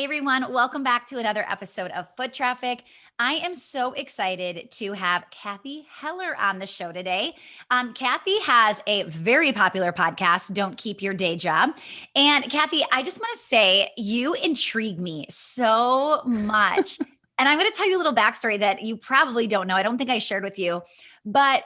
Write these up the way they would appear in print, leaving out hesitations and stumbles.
Hey everyone, welcome back to another episode of Foot Traffic. I am so excited to have Cathy Heller on the show today. Cathy has a very popular podcast, Don't Keep Your Day Job. And Cathy, I just want to say you intrigue me so much. And I'm going to tell you a little backstory that you probably don't know. I don't think I shared with you, but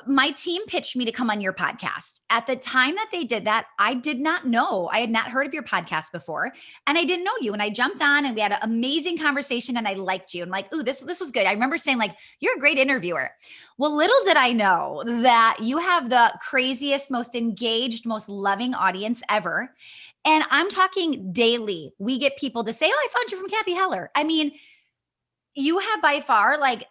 my team pitched me to come on your podcast. At the time that they did that, I did not know. I had not heard of your podcast before, and I didn't know you. And I jumped on and we had an amazing conversation and I liked you. I'm like, ooh, this was good. I remember saying like, you're a great interviewer. Well, little did I know that you have the craziest, most engaged, most loving audience ever. And I'm talking daily. We get people to say, oh, I found you from Cathy Heller. I mean, you have by far like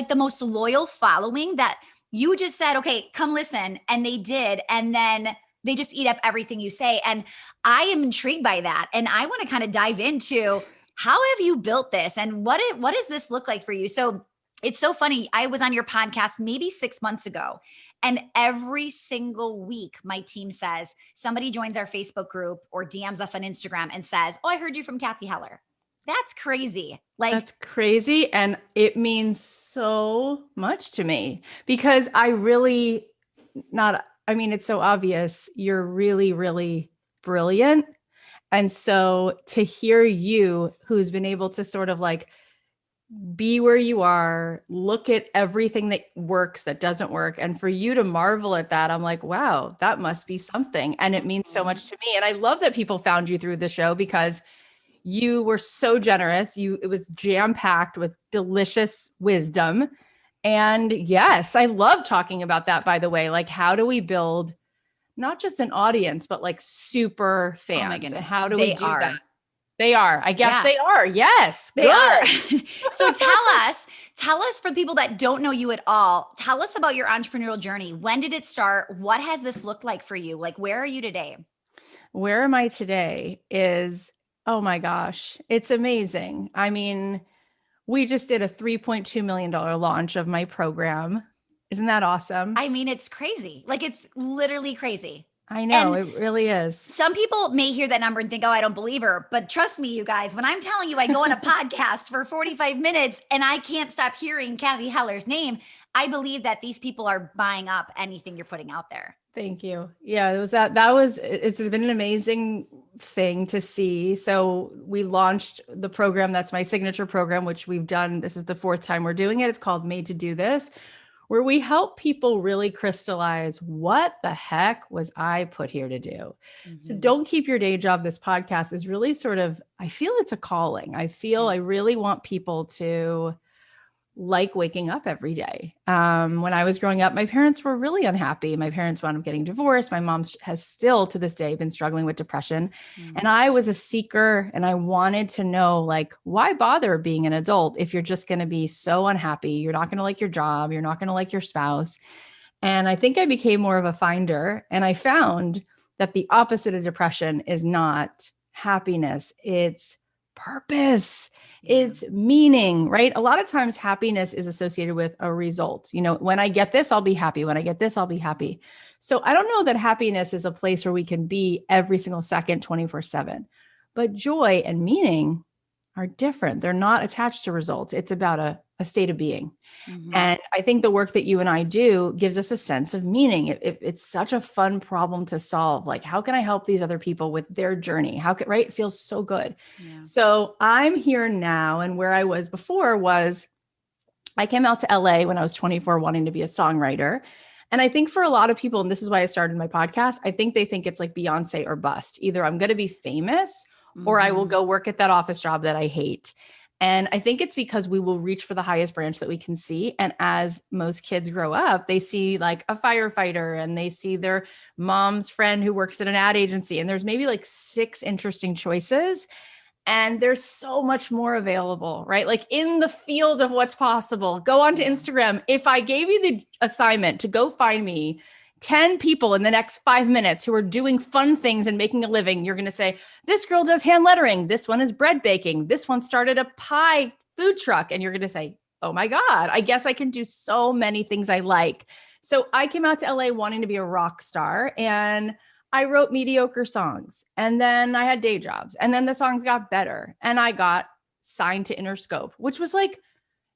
the most loyal following that you just said, okay, come listen. And they did. And then they just eat up everything you say. And I am intrigued by that. And I want to kind of dive into how have you built this and what does this look like for you? So it's so funny. I was on your podcast maybe 6 months ago. And every single week, my team says, somebody joins our Facebook group or DMs us on Instagram and says, oh, I heard you from Cathy Heller. That's crazy. That's crazy. And it means so much to me because it's so obvious. You're really, really brilliant. And so to hear you, who's been able to sort of like be where you are, look at everything that works, that doesn't work. And for you to marvel at that, I'm like, wow, that must be something. And it means so much to me. And I love that people found you through the show because you were so generous. It was jam-packed with delicious wisdom. And yes, I love talking about that, by the way. Like, how do we build not just an audience, but like super fans? Oh my goodness. How do we do that? They are. I guess they are. Yes. They are. So tell us for people that don't know you at all, tell us about your entrepreneurial journey. When did it start? What has this looked like for you? Like, where are you today? Where am I today is, oh my gosh, it's amazing. I mean, we just did a $3.2 million launch of my program. Isn't that awesome? I mean, it's crazy. Like, it's literally crazy. I know, it really is. Some people may hear that number and think, oh, I don't believe her. But trust me, you guys, when I'm telling you I go on a podcast for 45 minutes and I can't stop hearing Cathy Heller's name, I believe that these people are buying up anything you're putting out there. Thank you. Yeah, it's been an amazing thing to see. So we launched the program. That's my signature program, which we've done. This is the 4th time we're doing it. It's called Made to Do This, where we help people really crystallize what the heck was I put here to do. Mm-hmm. So don't keep your day job. This podcast is really sort of, I feel it's a calling. I really want people to like waking up every day. When I was growing up, my parents were really unhappy. My parents wound up getting divorced. My mom has still to this day been struggling with depression. Mm. And I was a seeker and I wanted to know, like, why bother being an adult if you're just going to be so unhappy? You're not going to like your job. You're not going to like your spouse. And I think I became more of a finder. And I found that the opposite of depression is not happiness. It's purpose. It's meaning, right? A lot of times happiness is associated with a result. You know, when I get this, I'll be happy. When I get this, I'll be happy. So I don't know that happiness is a place where we can be every single second, 24/7, but joy and meaning are different. They're not attached to results. It's about a state of being. Mm-hmm. And I think the work that you and I do gives us a sense of meaning. It's such a fun problem to solve. Like, how can I help these other people with their journey? Right? It feels so good. Yeah. So I'm here now. And where I was before was I came out to LA when I was 24, wanting to be a songwriter. And I think for a lot of people, and this is why I started my podcast, I think they think it's like Beyonce or bust. Either I'm going to be famous or I will go work at that office job that I hate. And I think it's because we will reach for the highest branch that we can see. And as most kids grow up, they see like a firefighter and they see their mom's friend who works at an ad agency. And there's maybe like 6 interesting choices. And there's so much more available, right? Like in the field of what's possible, go onto Instagram. If I gave you the assignment to go find me 10 people in the next 5 minutes who are doing fun things and making a living, you're going to say, this girl does hand lettering. This one is bread baking. This one started a pie food truck. And you're going to say, oh my God, I guess I can do so many things I like. So I came out to LA wanting to be a rock star. And I wrote mediocre songs, and then I had day jobs, and then the songs got better, and I got signed to Interscope, which was like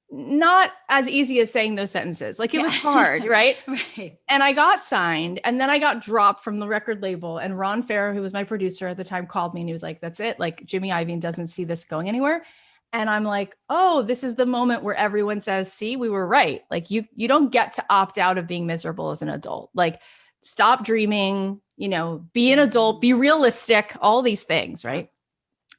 not as easy as saying those sentences. Like it was hard, right? Right. And I got signed, and then I got dropped from the record label. And Ron Fair, who was my producer at the time, called me and he was like, "That's it. Like Jimmy Iovine doesn't see this going anywhere." And I'm like, "Oh, this is the moment where everyone says, see, we were right. Like you don't get to opt out of being miserable as an adult. Like stop dreaming, be an adult, be realistic, all these things, right?"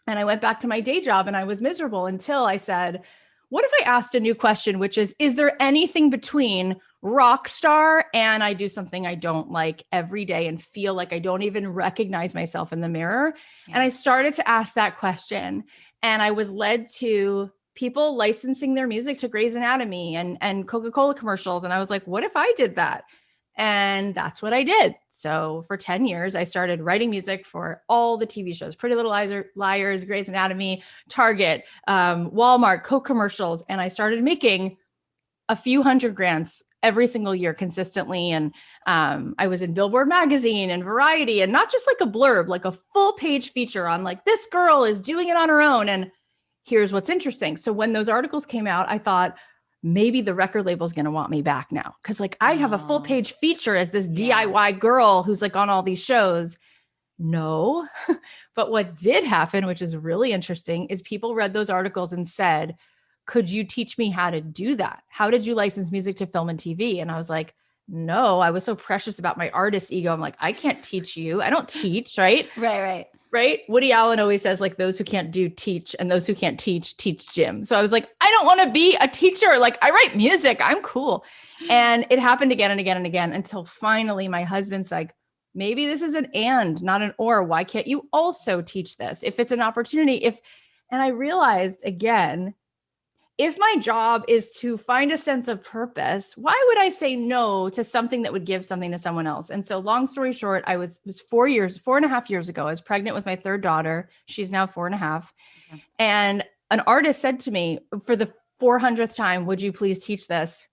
And I went back to my day job and I was miserable until I said, what if I asked a new question, which is there anything between rock star and I do something I don't like every day and feel like I don't even recognize myself in the mirror? Yeah. And I started to ask that question, and I was led to people licensing their music to Grey's Anatomy and Coca-Cola commercials. And I was like, what if I did that? And that's what I did. So for 10 years, I started writing music for all the TV shows, Pretty Little Liars, Grey's Anatomy, Target, Walmart, Coke commercials. And I started making a few hundred grants every single year consistently. And I was in Billboard magazine and Variety, and not just like a blurb, like a full page feature on like, this girl is doing it on her own. And here's what's interesting. So when those articles came out, I thought, maybe the record label is going to want me back now. Cause like I have a full page feature as this DIY girl who's like on all these shows. No, but what did happen, which is really interesting, is people read those articles and said, could you teach me how to do that? How did you license music to film and TV? And I was like, no, I was so precious about my artist ego. I'm like, I can't teach you. I don't teach. Right. Right. Woody Allen always says like those who can't do teach, and those who can't teach gym. So I was like, I don't want to be a teacher. Like I write music. I'm cool. And it happened again and again and again until finally my husband's like, maybe this is an and, not an or. Why can't you also teach this? If it's an opportunity, and I realized again, if my job is to find a sense of purpose, why would I say no to something that would give something to someone else? And so long story short, I was 4.5 years ago, I was pregnant with my third daughter. She's now 4.5. Okay. And an artist said to me for the 400th time, would you please teach this?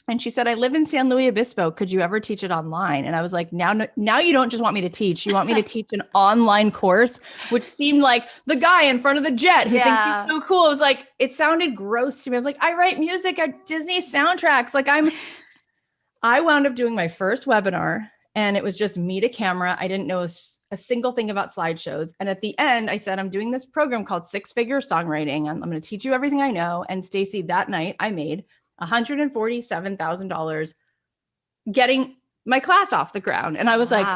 And she said, I live in San Luis Obispo. Could you ever teach it online? And I was like, now you don't just want me to teach. You want me to teach an online course, which seemed like the guy in front of the jet who thinks he's so cool. I was like, it sounded gross to me. I was like, I write music at Disney soundtracks. Like I wound up doing my first webinar, and it was just me to camera. I didn't know a single thing about slideshows. And at the end, I said, I'm doing this program called 6-Figure Songwriting. I'm going to teach you everything I know. And Stacey, that night I made $147,000 getting my class off the ground. And I was like,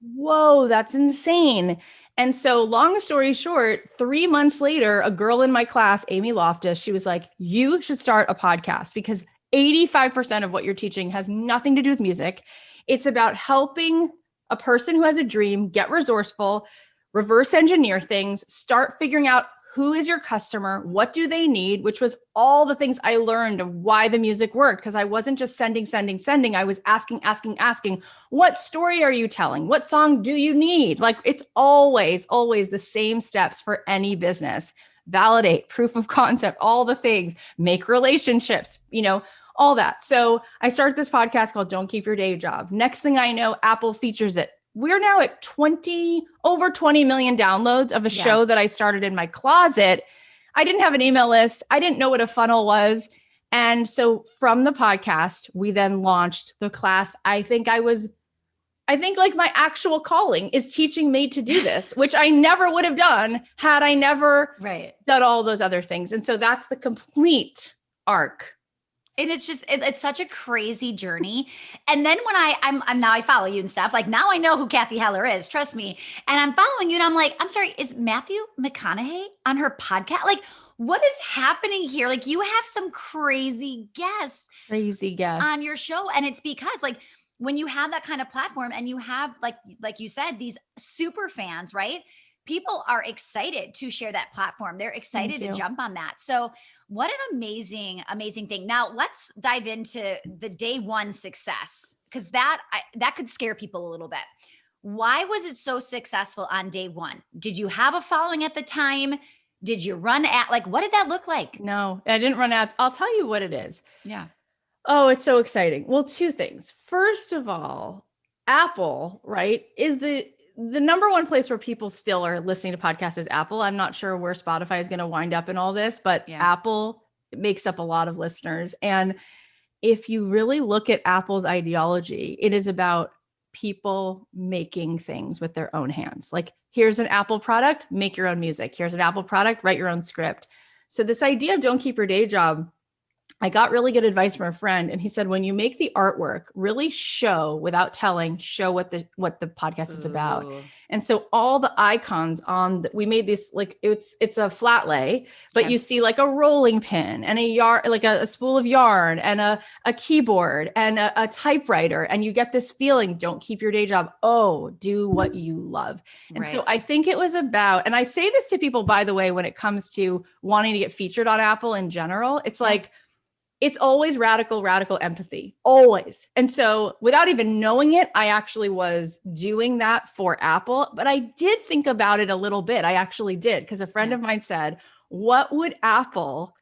whoa, that's insane. And so long story short, 3 months later, a girl in my class, Amy Loftus, she was like, you should start a podcast because 85% of what you're teaching has nothing to do with music. It's about helping a person who has a dream get resourceful, reverse engineer things, start figuring out who is your customer? What do they need? Which was all the things I learned of why the music worked. Because I wasn't just sending. I was asking, what story are you telling? What song do you need? Like it's always the same steps for any business. Validate, proof of concept, all the things, make relationships, all that. So I started this podcast called Don't Keep Your Day Job. Next thing I know, Apple features it. We're now at over 20 million downloads of a show that I started in my closet. I didn't have an email list. I didn't know what a funnel was. And so from the podcast, we then launched the class. I think like my actual calling is teaching me to do this, which I never would have done had I never done all those other things. And so that's the complete arc. And it's just, it's such a crazy journey. And then when I'm now I follow you and stuff, like now I know who Cathy Heller is, trust me. And I'm following you and I'm like, I'm sorry, is Matthew McConaughey on her podcast? Like, what is happening here? Like you have some crazy guests on your show. And it's because like, when you have that kind of platform and you have like you said, these super fans, right? People are excited to share that platform. They're excited to jump on that. So what an amazing, amazing thing. Now let's dive into the day one success, because that could scare people a little bit. Why was it so successful on day one? Did you have a following at the time? Did you run what did that look like? No, I didn't run ads. I'll tell you what it is. Yeah. Oh, it's so exciting. Well, two things. First of all, Apple, right, is the number one place where people still are listening to podcasts is Apple. I'm not sure where Spotify is going to wind up in all this, but Yeah. Apple makes up a lot of listeners. And if you really look at Apple's ideology, it is about people making things with their own hands. Like, here's an Apple product, make your own music. Here's an Apple product, write your own script. So this idea of don't keep your day job, I got really good advice from a friend, and he said, when you make the artwork, really show without telling, show what the podcast is about. Ooh. And so all the icons on we made this, like, it's a flat lay, but Okay. you see like a rolling pin and a yarn, like a spool of yarn, and a keyboard and a typewriter, and you get this feeling, don't keep your day job. Oh, do what you love. And so I think it was about, and I say this to people, by the way, when it comes to wanting to get featured on Apple in general, it's like, it's always radical empathy, always. And so without even knowing it, I actually was doing that for Apple, but I did think about it a little bit. I actually did, because a friend of mine said, what would Apple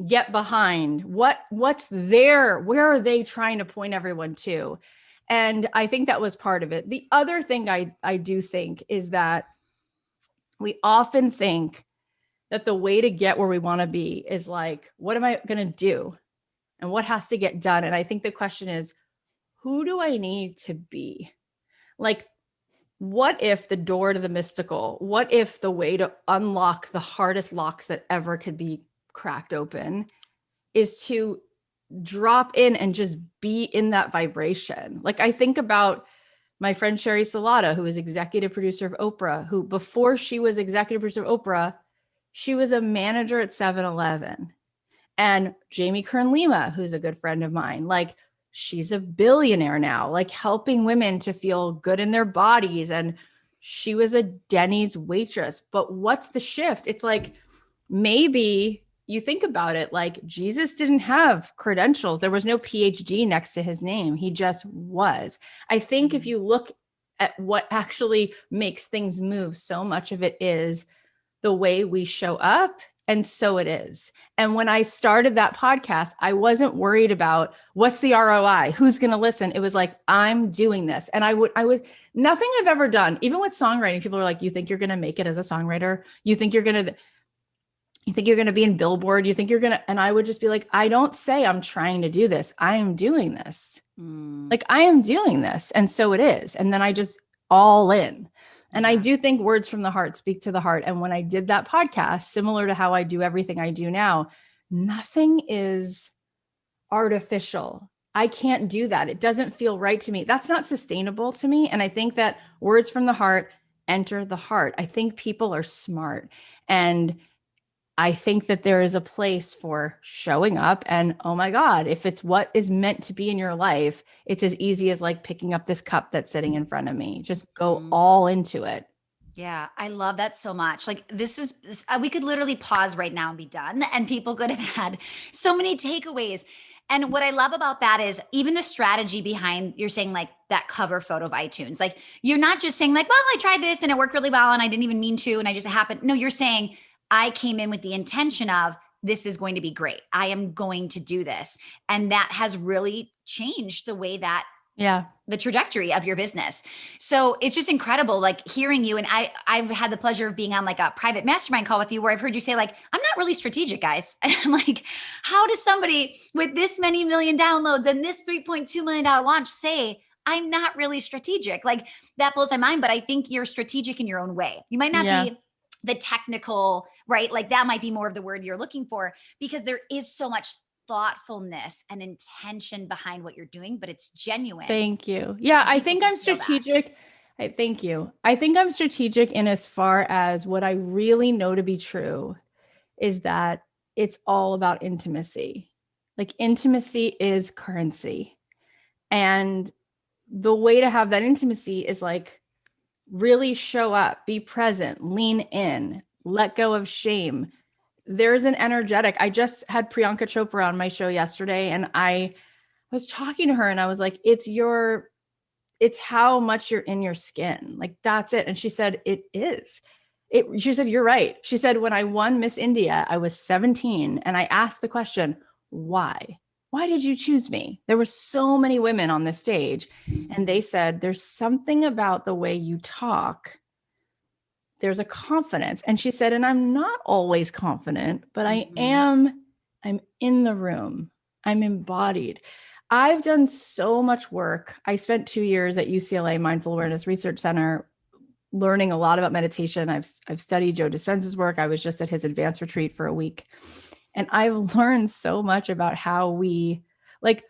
get behind? What's there? Where are they trying to point everyone to? And I think that was part of it. The other thing I do think is that we often think that the way to get where we want to be is like, what am I going to do? And what has to get done? And I think the question is, who do I need to be? Like, what if the door to the mystical, what if the way to unlock the hardest locks that ever could be cracked open is to drop in and just be in that vibration? Like, I think about my friend Sherry Salata, who is executive producer of Oprah, who before she was executive producer of Oprah, she was a manager at 7-Eleven. And Jamie Kern Lima, who's a good friend of mine, like, she's a billionaire now, like helping women to feel good in their bodies. And she was a Denny's waitress. But what's the shift? It's like, maybe you think about it, like, Jesus didn't have credentials. There was no PhD next to his name. He just was. I think if you look at what actually makes things move, so much of it is the way we show up. And so it is. And when I started that podcast, I wasn't worried about what's the ROI, who's going to listen. It was like, I'm doing this. And I was nothing I've ever done, even with songwriting. People are like, you think you're going to make it as a songwriter? You think you're going to be in Billboard? You think you're going to, and I would just be like, I don't say I'm trying to do this. I am doing this. Like, I am doing this. And so it is. And then I just all in. And I do think words from the heart speak to the heart. And when I did that podcast, similar to how I do everything I do now, nothing is artificial. I can't do that. It doesn't feel right to me. That's not sustainable to me. And I think that words from the heart enter the heart. I think people are smart. And I think that there is a place for showing up, and oh my God, if it's what is meant to be in your life, it's as easy as like picking up this cup that's sitting in front of me. Just go all into it. Yeah, I love that so much. Like, we could literally pause right now and be done, and people could have had so many takeaways. And what I love about that is even the strategy behind, you're saying like that cover photo of iTunes. Like, you're not just saying like, well, I tried this and it worked really well and I didn't even mean to and I just happened. No, you're saying, I came in with the intention of, this is going to be great. I am going to do this. And that has really changed the way that the trajectory of your business. So it's just incredible, like hearing you. And I've had the pleasure of being on like a private mastermind call with you where I've heard you say like, I'm not really strategic, guys. And I'm like, how does somebody with this many million downloads and this $3.2 million launch say, I'm not really strategic? Like, that blows my mind. But I think you're strategic in your own way. You might not be the technical, right? Like, that might be more of the word you're looking for, because there is so much thoughtfulness and intention behind what you're doing, but it's genuine. Thank you. Yeah, I think I'm strategic. Thank you. I think I'm strategic in as far as what I really know to be true is that it's all about intimacy. Like, intimacy is currency. And the way to have that intimacy is like, really show up, be present, lean in, let go of shame. There's an energetic. I just had Priyanka Chopra on my show yesterday, and I was talking to her and I was like, it's how much you're in your skin. Like, that's it. And she said, it is. She said, you're right. She said, when I won Miss India, I was 17 and I asked the question, why? why did you choose me? There were so many women on this stage, and they said, there's something about the way you talk. There's a confidence. And she said, and I'm not always confident, but I'm in the room. I'm embodied. I've done so much work. I spent 2 years at UCLA Mindful Awareness Research Center learning a lot about meditation. I've studied Joe Dispenza's work. I was just at his advanced retreat for a week. And I've learned so much about how we, like,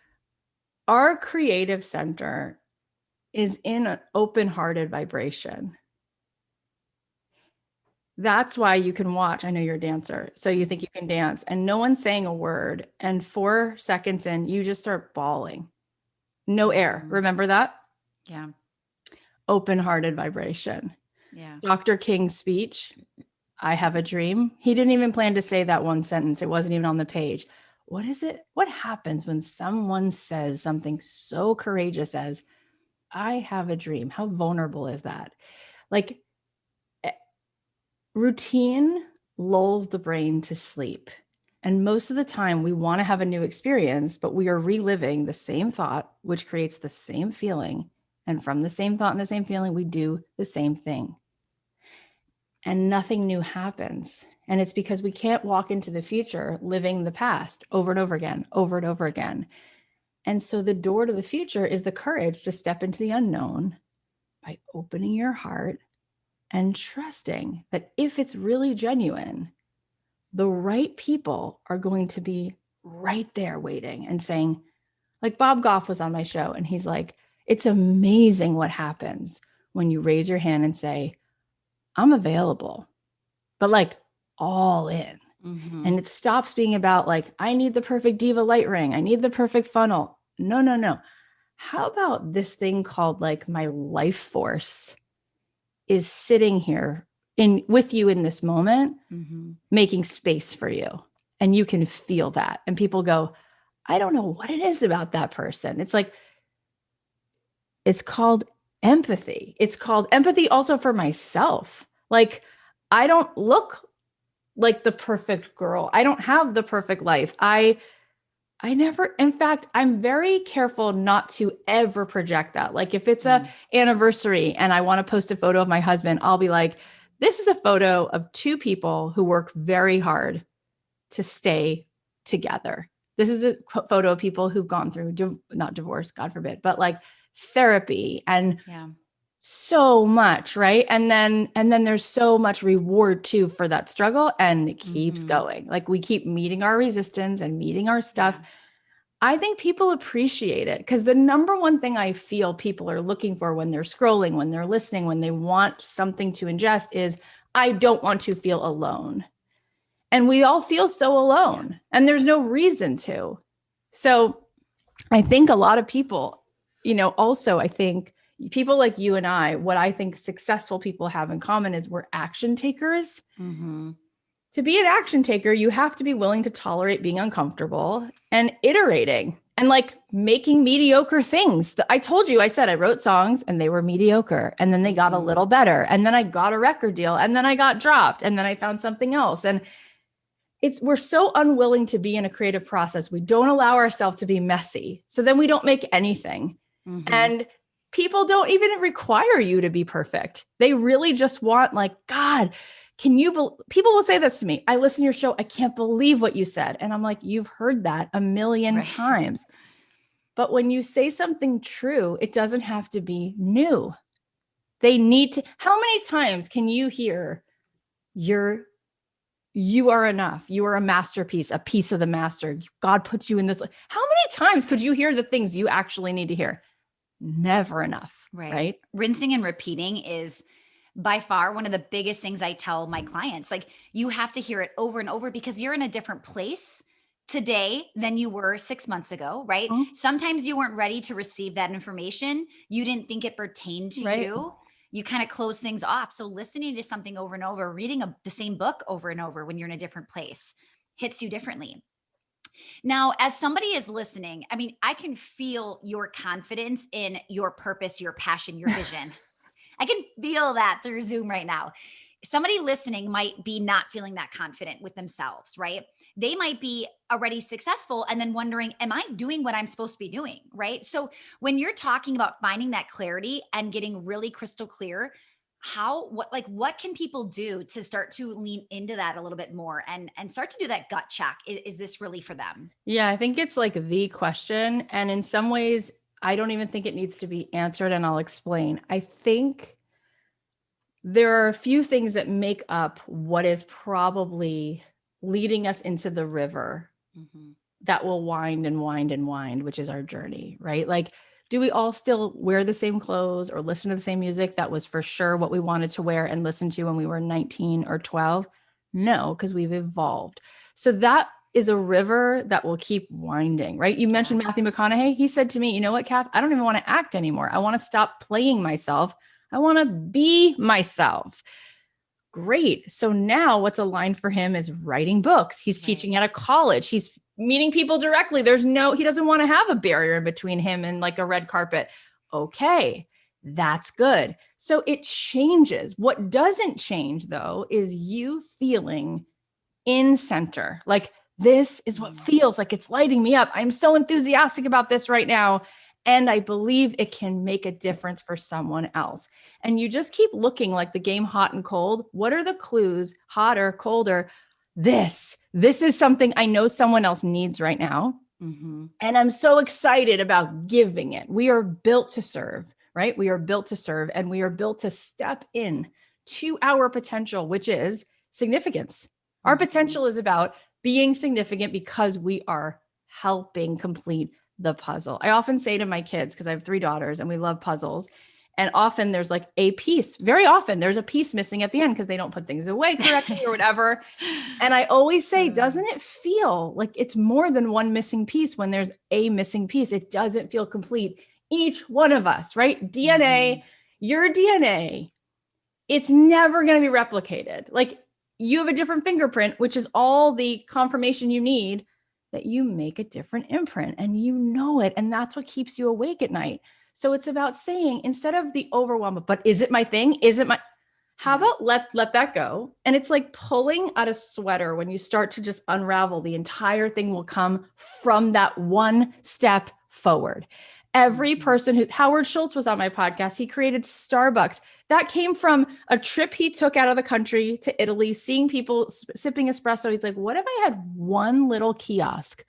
our creative center is in an open-hearted vibration. That's why you can watch. I know you're a dancer, so you think you can dance and no one's saying a word. And 4 seconds in, you just start bawling. No air. Remember that? Yeah. Open-hearted vibration. Yeah. Dr. King's speech, I have a dream. He didn't even plan to say that one sentence. It wasn't even on the page. What is it? What happens when someone says something so courageous as, I have a dream? How vulnerable is that? Like, routine lulls the brain to sleep. And most of the time we want to have a new experience, but we are reliving the same thought, which creates the same feeling. And from the same thought and the same feeling, we do the same thing. And nothing new happens. And it's because we can't walk into the future living the past over and over again, over and over again. And so the door to the future is the courage to step into the unknown by opening your heart and trusting that if it's really genuine, the right people are going to be right there waiting and saying, like Bob Goff was on my show and he's like, it's amazing what happens when you raise your hand and say, I'm available, but like all in. And it stops being about like, I need the perfect diva light ring. I need the perfect funnel. No. How about this thing called like my life force is sitting here with you in this moment, making space for you. And you can feel that. And people go, I don't know what it is about that person. It's like, it's called empathy. It's called empathy also for myself. Like, I don't look like the perfect girl. I don't have the perfect life. I never, in fact, I'm very careful not to ever project that. Like if it's a anniversary and I want to post a photo of my husband, I'll be like, this is a photo of 2 people who work very hard to stay together. This is a photo of people who've gone through, not divorce, God forbid, but like therapy and so much, right? And then there's so much reward too for that struggle, and it keeps going. Like we keep meeting our resistance and meeting our stuff. I think people appreciate it because the number one thing I feel people are looking for when they're scrolling, when they're listening, when they want something to ingest is, I don't want to feel alone. And we all feel so alone and there's no reason to. So I think a lot of people, also I think people like you and I, what I think successful people have in common is we're action takers. To be an action taker, you have to be willing to tolerate being uncomfortable and iterating and like making mediocre things. I told you, I said I wrote songs and they were mediocre and then they got a little better. And then I got a record deal and then I got dropped and then I found something else. And we're so unwilling to be in a creative process. We don't allow ourselves to be messy. So then we don't make anything. And people don't even require you to be perfect. They really just want like, God, people will say this to me. I listen to your show. I can't believe what you said. And I'm like, you've heard that a million times. But when you say something true, it doesn't have to be new. They need to, how many times can you hear you are enough. You are a masterpiece, a piece of the master. God put you in this. How many times could you hear the things you actually need to hear? Never enough. Right? Rinsing and repeating is by far one of the biggest things I tell my clients. Like you have to hear it over and over because you're in a different place today than you were 6 months ago, right? Sometimes you weren't ready to receive that information. You didn't think it pertained to you. You kind of close things off. So listening to something over and over, reading the same book over and over when you're in a different place hits you differently. Now, as somebody is listening, I mean, I can feel your confidence in your purpose, your passion, your vision. I can feel that through Zoom right now. somebody listening might be not feeling that confident with themselves, right? They might be already successful and then wondering, am I doing what I'm supposed to be doing? Right. So when you're talking about finding that clarity and getting really crystal clear, what can people do to start to lean into that a little bit more and start to do that gut check? Is this really for them? Yeah, I think it's like the question. And in some ways, I don't even think it needs to be answered, and I'll explain. I think there are a few things that make up what is probably leading us into the river that will wind and wind and wind, which is our journey, right? Like, do we all still wear the same clothes or listen to the same music? That was for sure what we wanted to wear and listen to when we were 19 or 12. No, because we've evolved. So that is a river that will keep winding, right? You mentioned Matthew McConaughey. He said to me, you know what, Kath, I don't even want to act anymore. I want to stop playing myself. I want to be myself. Great. So now what's aligned for him is writing books. He's teaching at a college. He's meeting people directly. He doesn't want to have a barrier in between him and like a red carpet. Okay, that's good. So it changes. What doesn't change though is you feeling in center. Like, this is what feels like it's lighting me up. I'm so enthusiastic about this right now. And I believe it can make a difference for someone else. And you just keep looking like the game hot and cold. What are the clues? Hotter, colder? This is something I know someone else needs right now. And I'm so excited about giving it. We are built to serve, right? We are built to serve, and we are built to step in to our potential, which is significance. Our potential is about being significant because we are helping complete the puzzle. I often say to my kids, because I have 3 daughters and we love puzzles, and often there's like a piece, very often there's a piece missing at the end because they don't put things away correctly or whatever. And I always say, doesn't it feel like it's more than one missing piece when there's a missing piece? It doesn't feel complete. Each one of us, right? DNA, your DNA, it's never going to be replicated. Like, you have a different fingerprint, which is all the confirmation you need that you make a different imprint, and you know it. And that's what keeps you awake at night. So it's about saying, instead of the overwhelm, but is it my thing? Is it my, how about let that go? And it's like pulling out a sweater. When you start to just unravel, the entire thing will come from that one step forward. Every person Howard Schultz was on my podcast. He created Starbucks. That came from a trip he took out of the country to Italy, seeing people sipping espresso. He's like, what if I had one little kiosk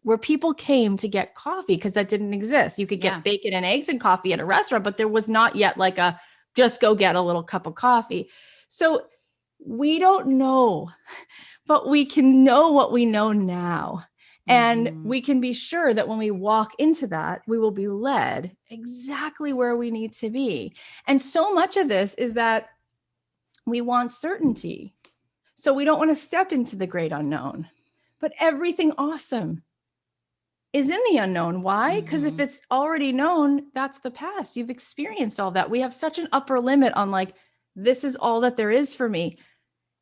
where people came to get coffee? Because that didn't exist. You could get bacon and eggs and coffee at a restaurant, but there was not yet like a just go get a little cup of coffee. So we don't know, but we can know what we know now. And we can be sure that when we walk into that, we will be led exactly where we need to be. And so much of this is that we want certainty. So we don't want to step into the great unknown. But everything awesome is in the unknown. Why? Because if it's already known, that's the past. You've experienced all that. We have such an upper limit on like, this is all that there is for me.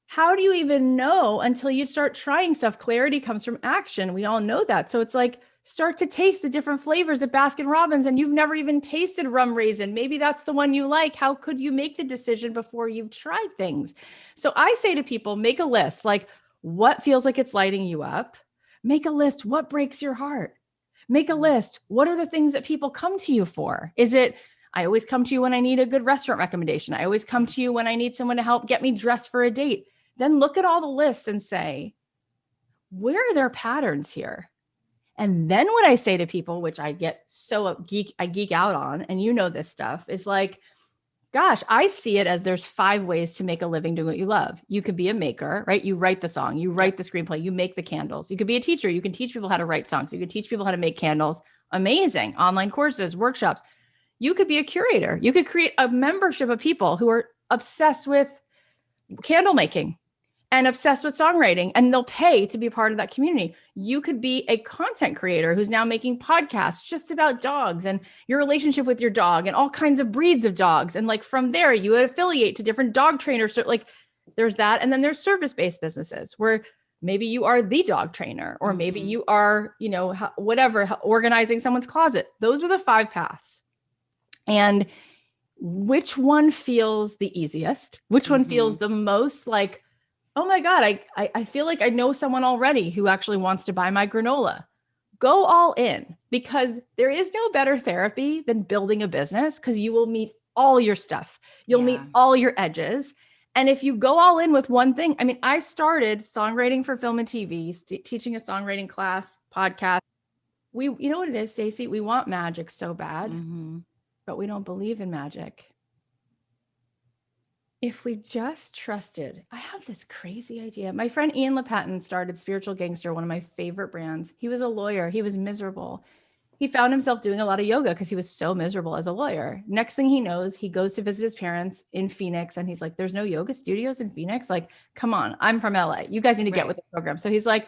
How do you even know until you start trying stuff? Clarity comes from action. We all know that. So it's like, start to taste the different flavors at Baskin Robbins, and you've never even tasted rum raisin. Maybe that's the one you like. How could you make the decision before you've tried things? So I say to people, make a list, like what feels like it's lighting you up. Make a list. What breaks your heart? Make a list. What are the things that people come to you for? Is it, I always come to you when I need a good restaurant recommendation. I always come to you when I need someone to help get me dressed for a date. Then look at all the lists and say, where are there patterns here? And then what I say to people, which I get so geek out on, and you know this stuff, is like, gosh, I see it as there's 5 ways to make a living doing what you love. You could be a maker, right? You write the song, you write the screenplay, you make the candles. You could be a teacher. You can teach people how to write songs. You can teach people how to make candles. Amazing. Online courses, workshops. You could be a curator. You could create a membership of people who are obsessed with candle making and obsessed with songwriting, and they'll pay to be a part of that community. You could be a content creator who's now making podcasts just about dogs and your relationship with your dog and all kinds of breeds of dogs. And like from there, you would affiliate to different dog trainers. So like there's that. And then there's service-based businesses where maybe you are the dog trainer, or maybe you are, you know, whatever, organizing someone's closet. Those are the 5 paths. And which one feels the easiest, which one feels the most like, oh my God, I feel like I know someone already who actually wants to buy my granola. Go all in, because there is no better therapy than building a business, because you will meet all your stuff. You'll meet all your edges. And if you go all in with one thing, I mean, I started songwriting for film and TV, teaching a songwriting class, podcast. You know what it is, Stacey? We want magic so bad, but we don't believe in magic. If we just trusted, I have this crazy idea. My friend Ian LePatin started Spiritual Gangster, one of my favorite brands. He was a lawyer. He was miserable. He found himself doing a lot of yoga because he was so miserable as a lawyer. Next thing he knows, he goes to visit his parents in Phoenix, and he's like, there's no yoga studios in Phoenix? Like, come on, I'm from LA. You guys need to get with the program. So he's like,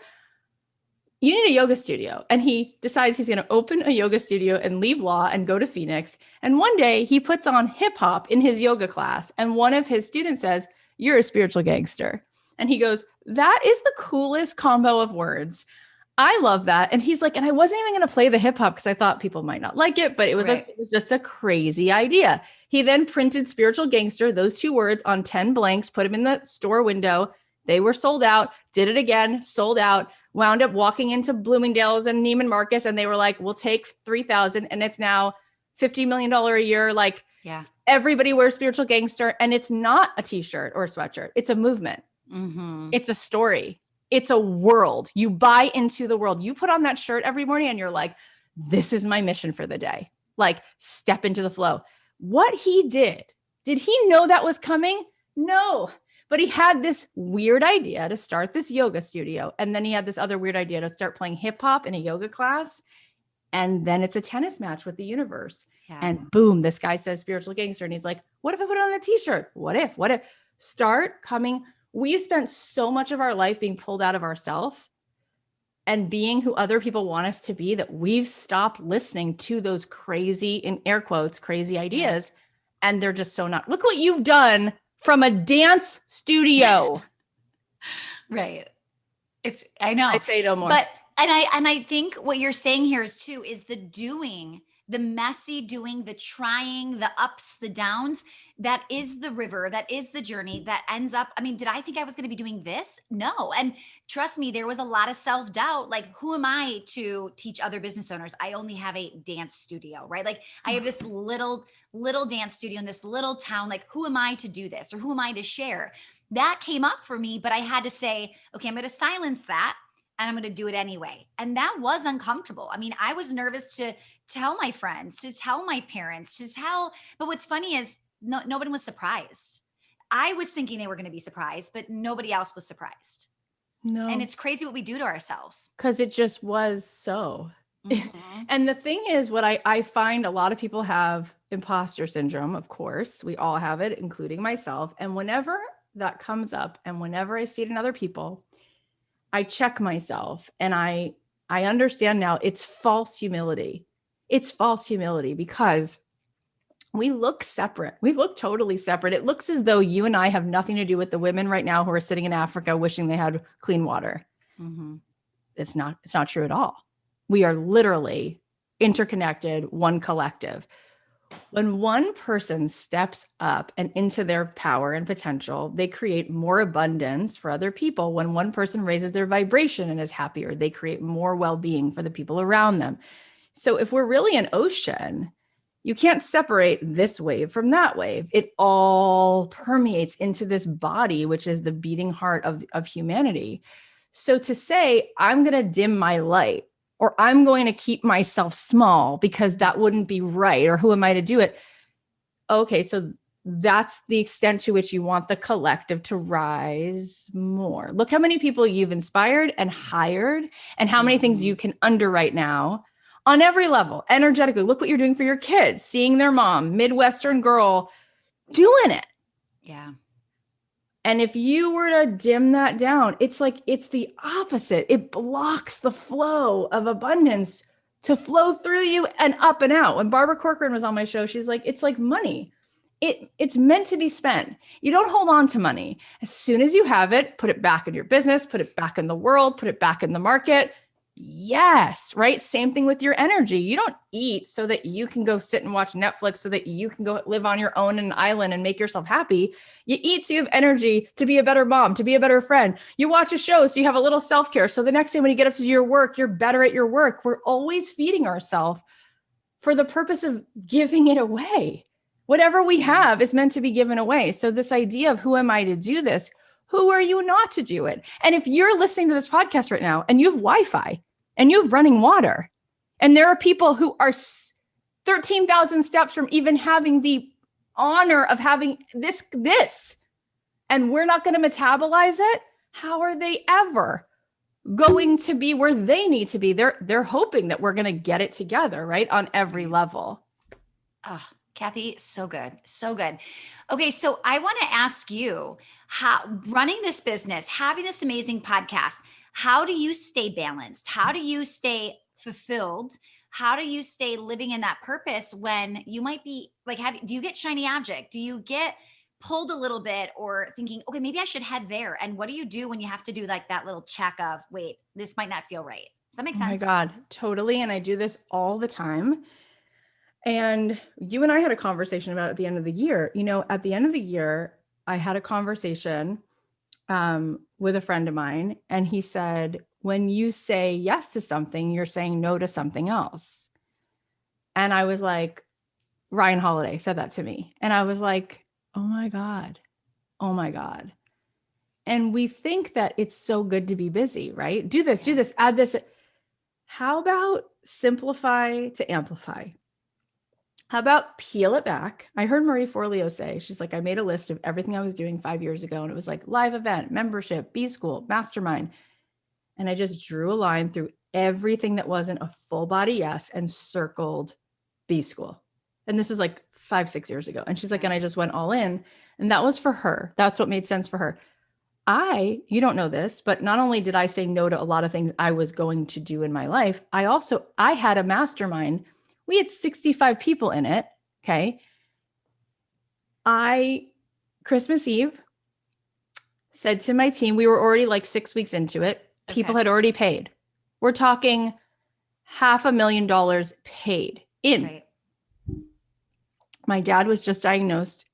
you need a yoga studio. And he decides he's going to open a yoga studio and leave law and go to Phoenix. And one day he puts on hip hop in his yoga class. And one of his students says, you're a spiritual gangster. And he goes, that is the coolest combo of words. I love that. And he's like, and I wasn't even going to play the hip hop because I thought people might not like it, but it was just a crazy idea. He then printed spiritual gangster, those two words, on 10 blanks, put them in the store window. They were sold out, did it again, sold out, wound up walking into Bloomingdale's and Neiman Marcus. And they were like, we'll take 3,000. And it's now $50 million a year. Like, everybody wears spiritual gangster. And it's not a t-shirt or a sweatshirt. It's a movement. It's a story. It's a world. You buy into the world. You put on that shirt every morning and you're like, this is my mission for the day. Like, step into the flow. What he did he know that was coming? No. But he had this weird idea to start this yoga studio. And then he had this other weird idea to start playing hip hop in a yoga class. And then it's a tennis match with the universe. And boom, this guy says spiritual gangster. And he's like, what if I put it on a t-shirt? What if? Start coming. We've spent so much of our life being pulled out of ourselves and being who other people want us to be, that we've stopped listening to those crazy, in air quotes, crazy ideas. And they're just so not. Look what you've done from a dance studio. Right. I know. I say no more. But, and I think what you're saying here is the doing, the messy doing, the trying, the ups, the downs. That is the river. That is the journey that ends up. I mean, did I think I was going to be doing this? No. And trust me, there was a lot of self-doubt. Like, who am I to teach other business owners? I only have a dance studio, right? Like, I have this little dance studio in this little town. Like, who am I to do this? Or who am I to share? That came up for me, but I had to say, okay, I'm going to silence that. And I'm going to do it anyway. And that was uncomfortable. I mean, I was nervous to tell my friends, to tell my parents, but what's funny is nobody was surprised. I was thinking they were going to be surprised, but nobody else was surprised. No. And it's crazy what we do to ourselves. Because it just was so. And the thing is, what I find a lot of people have imposter syndrome, of course. We all have it, including myself. And whenever that comes up and whenever I see it in other people, I check myself and I understand now it's false humility. It's false humility because we look separate. We look totally separate. It looks as though you and I have nothing to do with the women right now who are sitting in Africa wishing they had clean water. It's not true at all. We are literally interconnected, one collective. When one person steps up and into their power and potential, they create more abundance for other people. When one person raises their vibration and is happier, they create more well-being for the people around them. So if we're really an ocean, you can't separate this wave from that wave. It all permeates into this body, which is the beating heart of humanity. So to say, I'm going to dim my light, or I'm going to keep myself small because that wouldn't be right, or who am I to do it? Okay, so that's the extent to which you want the collective to rise more. Look how many people you've inspired and hired, and how many things you can underwrite now on every level, energetically. Look what you're doing for your kids, seeing their mom, Midwestern girl, doing it. Yeah. And if you were to dim that down, it's like, it's the opposite. It blocks the flow of abundance to flow through you and up and out. When Barbara Corcoran was on my show, she's like, it's like money. It's meant to be spent. You don't hold on to money. As soon as you have it, put it back in your business, put it back in the world, put it back in the market. Yes, right? Same thing with your energy. You don't eat so that you can go sit and watch Netflix so that you can go live on your own in an island and make yourself happy. You eat so you have energy to be a better mom, to be a better friend. You watch a show so you have a little self-care. So the next day when you get up to do your work, you're better at your work. We're always feeding ourselves for the purpose of giving it away. Whatever we have is meant to be given away. So this idea of who am I to do this? Who are you not to do it? And if you're listening to this podcast right now and you have Wi-Fi and you have running water, and there are people who are 13,000 steps from even having the honor of having this, and we're not going to metabolize it, how are they ever going to be where they need to be? They're hoping that we're going to get it together, right? On every level. Oh, Cathy, so good. So good. Okay. So I want to ask you, how running this business, having this amazing podcast, how do you stay balanced? How do you stay fulfilled? How do you stay living in that purpose when you might be like, do you get shiny object? Do you get pulled a little bit or thinking, okay, maybe I should head there? And what do you do when you have to do like that little check of, wait, this might not feel right? Does that make sense? Oh my God, totally. And I do this all the time. And you and I had a conversation about it at the end of the year. At the end of the year, I had a conversation with a friend of mine, and he said, when you say yes to something, you're saying no to something else. And I was like, Ryan Holiday said that to me. And I was like, oh my God. Oh my God. And we think that it's so good to be busy, right? Do this, add this. How about simplify to amplify? How about peel it back? I heard Marie Forleo say, she's like, I made a list of everything I was doing 5 years ago. And it was like live event, membership, B school, mastermind. And I just drew a line through everything that wasn't a full body yes and circled B school. And this is like 5-6 years ago. And she's like, and I just went all in. And that was for her. That's what made sense for her. You don't know this, but not only did I say no to a lot of things I was going to do in my life, I had a mastermind. We had 65 people in it. Okay. Christmas Eve, said to my team, we were already like 6 weeks into it. People had already paid. We're talking $500,000 paid in. Right. My dad was just diagnosed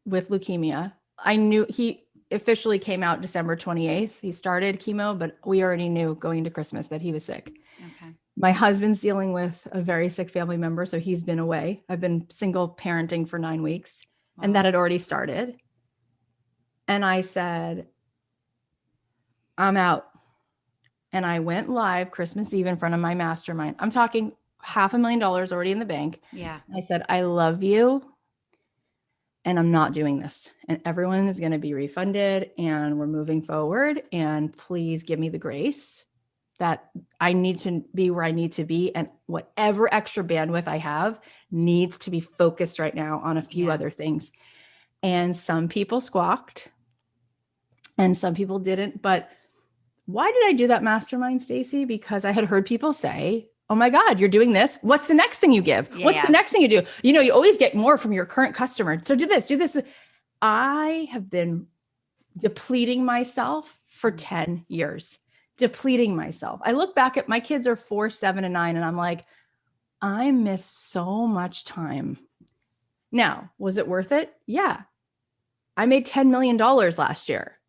with leukemia. I knew he officially came out December 28th. He started chemo, but we already knew going into Christmas that he was sick. Okay. My husband's dealing with a very sick family member, so he's been away. I've been single parenting for 9 weeks, and that had already started. And I said, I'm out. And I went live Christmas Eve in front of my mastermind. I'm talking $500,000 already in the bank. Yeah. I said, I love you, and I'm not doing this. And everyone is going to be refunded, and we're moving forward. And please give me the grace that I need to be where I need to be. And whatever extra bandwidth I have needs to be focused right now on a few other things. And some people squawked and some people didn't. But why did I do that mastermind, Stacey? Because I had heard people say, oh my God, you're doing this. What's the next thing you give? What's the next thing you do? You always get more from your current customer. So do this. I have been depleting myself for 10 years. Depleting myself. I look back at my kids are 4, 7, and 9, and I'm like, I miss so much time. Now, was it worth it? Yeah. I made $10 million last year.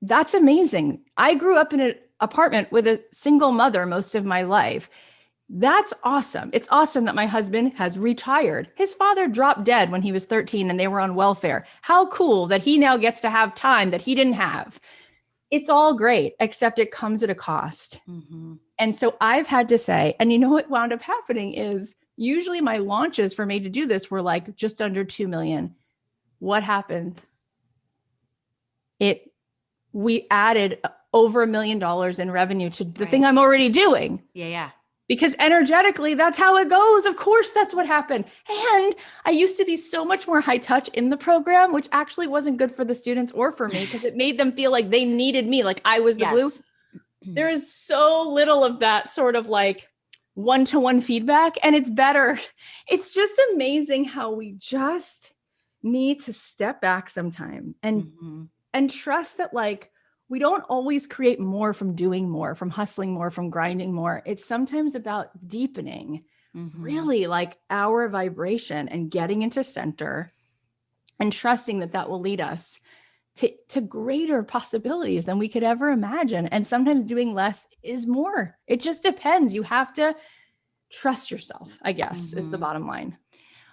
That's amazing. I grew up in an apartment with a single mother most of my life. That's awesome. It's awesome that my husband has retired. His father dropped dead when he was 13 and they were on welfare. How cool that he now gets to have time that he didn't have. It's all great, except it comes at a cost. Mm-hmm. And so I've had to say, and what wound up happening is usually my launches for Made to Do This were like just under 2 million. What happened? We added over $1 million in revenue to the thing I'm already doing. Yeah. Because energetically, that's how it goes. Of course, that's what happened. And I used to be so much more high touch in the program, which actually wasn't good for the students or for me because it made them feel like they needed me, like I was the glue. There is so little of that sort of like one-to-one feedback, and it's better. It's just amazing how we just need to step back sometime and trust that like we don't always create more from doing more, from hustling more, from grinding more. It's sometimes about deepening really like our vibration and getting into center and trusting that that will lead us to greater possibilities than we could ever imagine. And sometimes doing less is more. It just depends. You have to trust yourself, I guess, is the bottom line.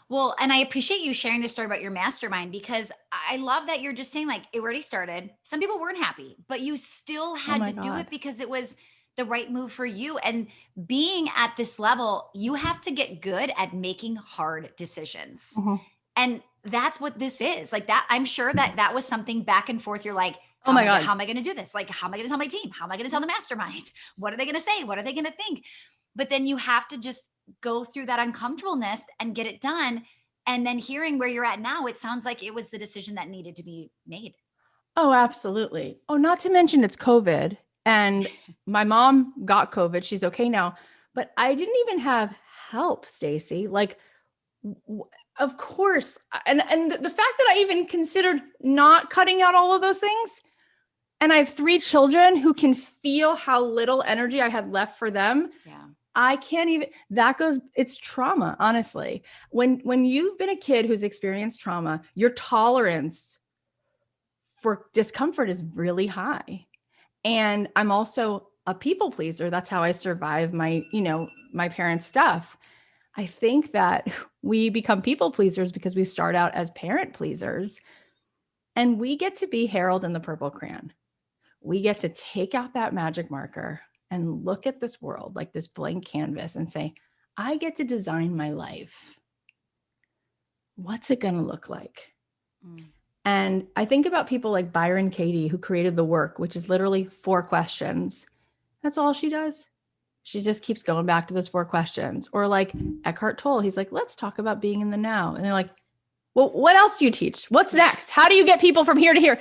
Well, and I appreciate you sharing this story about your mastermind, because I love that you're just saying like it already started. Some people weren't happy, but you still had to do it because it was the right move for you. And being at this level, you have to get good at making hard decisions. And that's what this is. Like that, I'm sure that that was something back and forth. You're like, oh my God, how am I going to do this? Like, how am I going to tell my team? How am I going to tell the mastermind? What are they going to say? What are they going to think? But then you have to just go through that uncomfortableness and get it done. And then hearing where you're at now, it sounds like it was the decision that needed to be made. Oh, absolutely. Oh, not to mention it's COVID, and my mom got COVID. She's okay now, but I didn't even have help, Stacey. Like, of course. And the fact that I even considered not cutting out all of those things, and I have 3 children who can feel how little energy I had left for them. Yeah. I can't even, it's trauma, honestly. When you've been a kid who's experienced trauma, your tolerance for discomfort is really high. And I'm also a people pleaser. That's how I survive my parents' stuff. I think that we become people pleasers because we start out as parent pleasers, and we get to be Harold in the purple crayon. We get to take out that magic marker and look at this world like this blank canvas and say, I get to design my life. What's it going to look like? And I think about people like Byron Katie, who created The Work, which is literally 4 questions. That's all she does. She just keeps going back to those 4 questions. Or like Eckhart Tolle, he's like, let's talk about being in the now. And they're like, well, what else do you teach? What's next? How do you get people from here to here?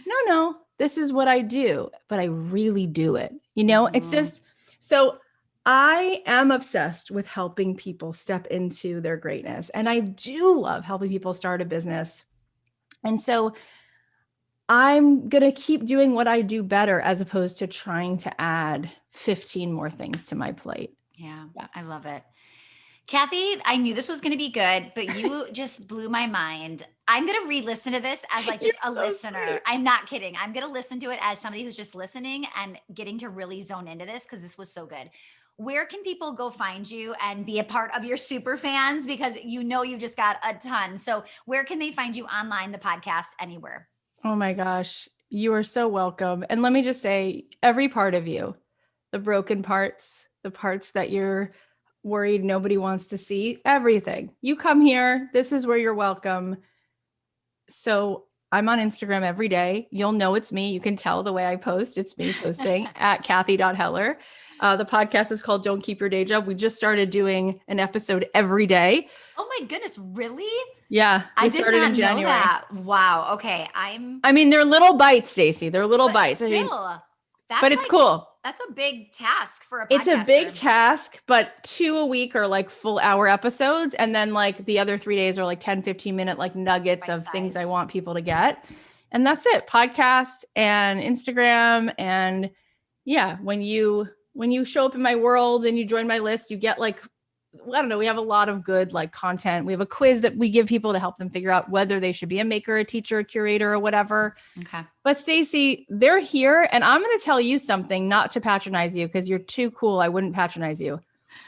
No, this is what I do, but I really do it. It's just, so I am obsessed with helping people step into their greatness. And I do love helping people start a business. And so I'm going to keep doing what I do better, as opposed to trying to add 15 more things to my plate. Yeah. I love it. Cathy, I knew this was going to be good, but you just blew my mind. I'm going to re-listen to this as like just a listener. Sweet. I'm not kidding. I'm going to listen to it as somebody who's just listening and getting to really zone into this, because this was so good. Where can people go find you and be a part of your super fans? Because you just got a ton. So where can they find you online, the podcast, anywhere? Oh my gosh, you are so welcome. And let me just say, every part of you, the broken parts, the parts that you're worried nobody wants to see, everything. You come here, this is where you're welcome. So I'm on Instagram every day. You'll know it's me. You can tell the way I post. It's me posting at Cathy.Heller. The podcast is called Don't Keep Your Day Job. We just started doing an episode every day. Oh my goodness, really? Yeah. We started in January. Know that. Wow. Okay. They're little bites, Stacey. They're little bites. Still, but it's cool. That's a big task for a podcaster. It's a big task, but 2 a week are like full hour episodes. And then like the other 3 days are like 10, 15 minute like nuggets of things I want people to get. And that's it. Podcast and Instagram. And yeah, when you show up in my world and you join my list, you get like, I don't know, we have a lot of good like content. We have a quiz that we give people to help them figure out whether they should be a maker, a teacher, a curator, or whatever. Okay. But Stacey, they're here, and I'm going to tell you something, not to patronize you because you're too cool. I wouldn't patronize you.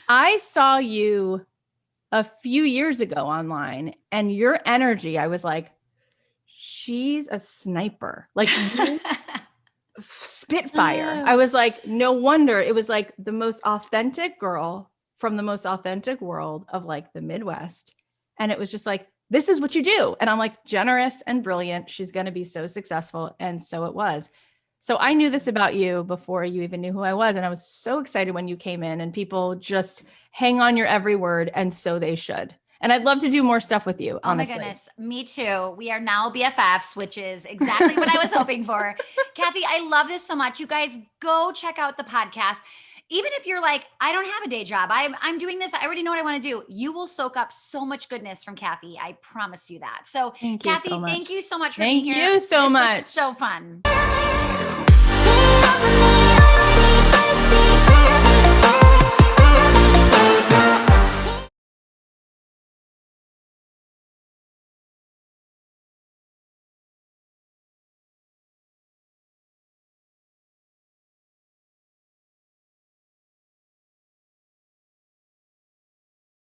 I saw you a few years ago online, and your energy, I was like, she's a sniper. Like Spitfire. I was like, no wonder. It was like the most authentic girl from the most authentic world of like the Midwest. And it was just like, this is what you do. And I'm like, generous and brilliant. She's going to be so successful. And so it was. So I knew this about you before you even knew who I was. And I was so excited when you came in, and people just hang on your every word. And so they should. And I'd love to do more stuff with you, honestly. Oh my goodness. Me too. We are now BFFs, which is exactly what I was hoping for. Cathy, I love this so much. You guys go check out the podcast. Even if you're like, I don't have a day job, I'm doing this, I already know what I want to do, you will soak up so much goodness from Cathy. I promise you that. So Cathy, thank you so much for being here. Thank you so much. Was so fun. for me, I'm ready, thirsty.